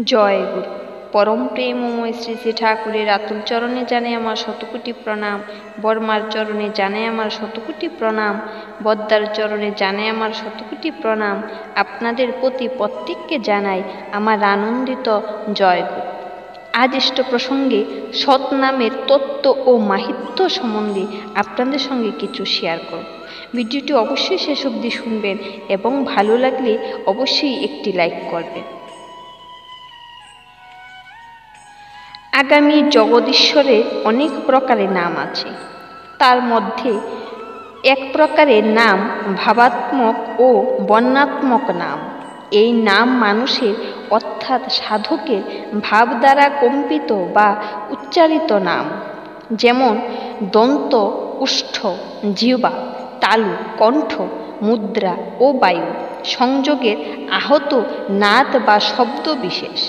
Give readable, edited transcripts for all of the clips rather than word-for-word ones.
জয় গুরু। পরম প্রেমময় শ্রী শ্রী ঠাকুরের আতুল চরণে জানাই আমার শতকোটি প্রণাম। বর্মার চরণে জানাই আমার শতকোটি প্রণাম। বদ্দার চরণে জানাই আমার শতকোটি প্রণাম। আপনাদের প্রতি প্রত্যেককে জানাই আমার আনন্দিত জয় গুরু। আজ ইষ্ট প্রসঙ্গে সৎ নামের তত্ত্ব ও মাহাত্ম্য সম্বন্ধে আপনাদের সঙ্গে কিছু শেয়ার করব। ভিডিওটি অবশ্যই শেষ অবধি শুনবেন এবং ভালো লাগলে অবশ্যই একটি লাইক করবেন। আগামী জগদীশ্বরের অনেক প্রকারের নাম আছে। তার মধ্যে এক প্রকারের নাম ভাবাত্মক ও বর্ণাত্মক নাম। এই নাম মানুষের অর্থাৎ সাধকের ভাব দ্বারা কম্পিত বা উচ্চারিত নাম। যেমন দন্ত, উষ্ঠ, জিহ্বা, তালু, কণ্ঠ, মুদ্রা ও বায়ু সংযোগের আহত নাদ বা শব্দ বিশেষ।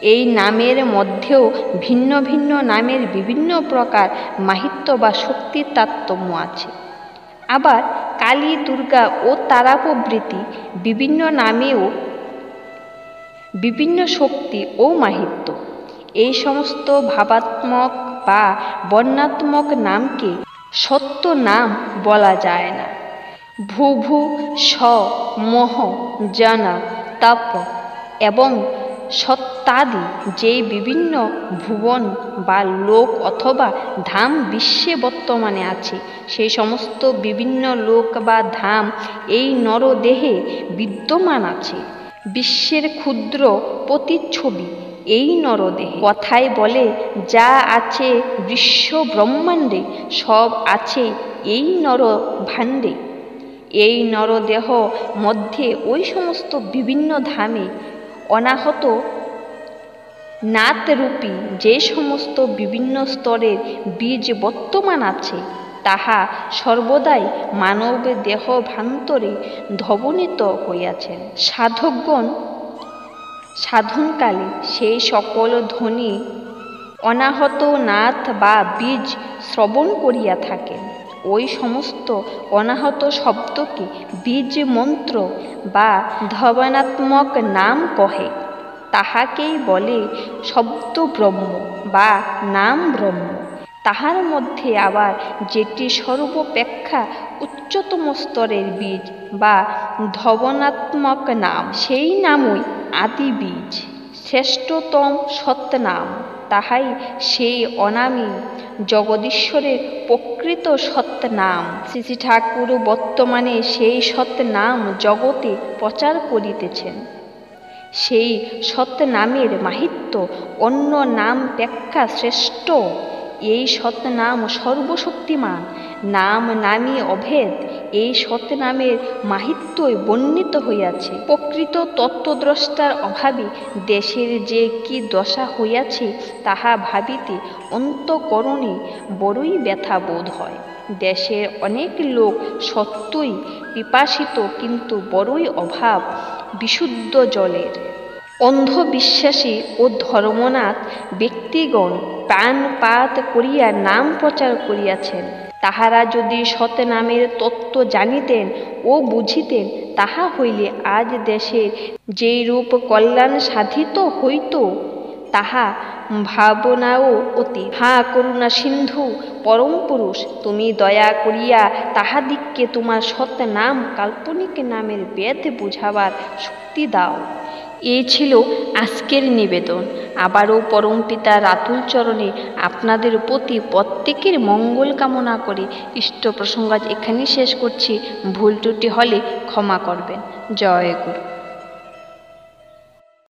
এই নামের মধ্যেও ভিন্ন ভিন্ন নামের বিভিন্ন প্রকার মাহাত্ম্য বা শক্তির তারতম্য আছে। আবার কালী, দুর্গা ও তারা প্রভৃতি বিভিন্ন নামেও বিভিন্ন শক্তি ও মাহাত্ম্য। এই সমস্ত ভাবাত্মক বা বর্ণাত্মক নামকে সত্য নাম বলা যায় না। ভূ ভূ, স, মহ, জন, তপ এবং সত্যাদি যে বিভিন্ন ভুবন বা লোক অথবা ধাম বিশ্বে বর্তমানে আছে, সেই সমস্ত বিভিন্ন লোক বা ধাম এই নরদেহে বিদ্যমান আছে। বিশ্বের ক্ষুদ্র প্রতিচ্ছবি এই নরদেহে। কথায় বলে, যা আছে বিশ্ব ব্রহ্মাণ্ডে সব আছে এই নরভাণ্ডে। এই নরদেহ মধ্যে ওই সমস্ত বিভিন্ন ধামে অনাহত নাদরূপী যে সমস্ত বিভিন্ন স্তরের বীজ বর্তমান আছে, তাহা সর্বদাই মানব দেহভান্তরে ধ্বনিত হইয়াছেন। সাধকগণ সাধনকালে সেই সকল ধ্বনি অনাহত নাদ বা বীজ শ্রবণ করিয়া থাকেন। ওই সমস্ত অনাহত শব্দকে বীজ মন্ত্র বা ধ্বনাত্মক নাম কহে। তাহাকেই বলে শব্দ ব্রহ্ম বা নাম ব্রহ্ম। তাহার মধ্যে আবার যেটি সর্বাপেক্ষা উচ্চতম স্তরের বীজ বা ধ্বনাত্মক নাম, সেই নামই আদি বীজ, শ্রেষ্ঠতম সৎনাম। তাহাই সেই অনামী জগদীশ্বরের প্রকৃত সৎনাম। শ্রী শ্রী ঠাকুর বর্তমানে সেই সৎনাম জগতে প্রচার করিতেছেন। সেই সৎনামের মাহাত্ম্য অন্য নামপেক্ষা শ্রেষ্ঠ। এই সৎনাম সর্বশক্তিমান। নাম নামই অভেদ। এই সৎনামের মাহাত্ম্যই বর্ণিত হইয়াছে। প্রকৃত তত্ত্বদ্রষ্টার অভাবে দেশের যে কি দশা হইয়াছে, তাহা ভাবিতে অন্তঃকরণে বড়ই ব্যথা বোধ হয়। দেশের অনেক লোক সত্যই পিপাসিত, কিন্তু বড়ই অভাব বিশুদ্ধ জলের। অন্ধবিশ্বাসী ও ধর্মনাথ ব্যক্তিগণ প্রাণপাত করিয়া নাম প্রচার করিয়াছেন। তাহারা যদি সৎনামের তত্ত্ব জানিতেন ও বুঝিতেন, তাহা হইলে আজ দেশের যেরূপ কল্যাণ সাধিত হইত, তাহা ভাবনাও অতীত। হা করুণা সিন্ধু পরম পুরুষ, তুমি দয়া করিয়া তাহাদিগকে তোমার সৎনাম কাল্পনিক নামের বেদ বুঝাবার শক্তি দাও। এই ছিল আজকের নিবেদন। আবারও পরমপিতার আতুল চরণে আপনাদের প্রতি প্রত্যেকের মঙ্গল কামনা করে ইষ্ট প্রসঙ্গ আজ এখানেই শেষ করছি। ভুল ত্রুটি হলে ক্ষমা করবেন। জয় গুরু।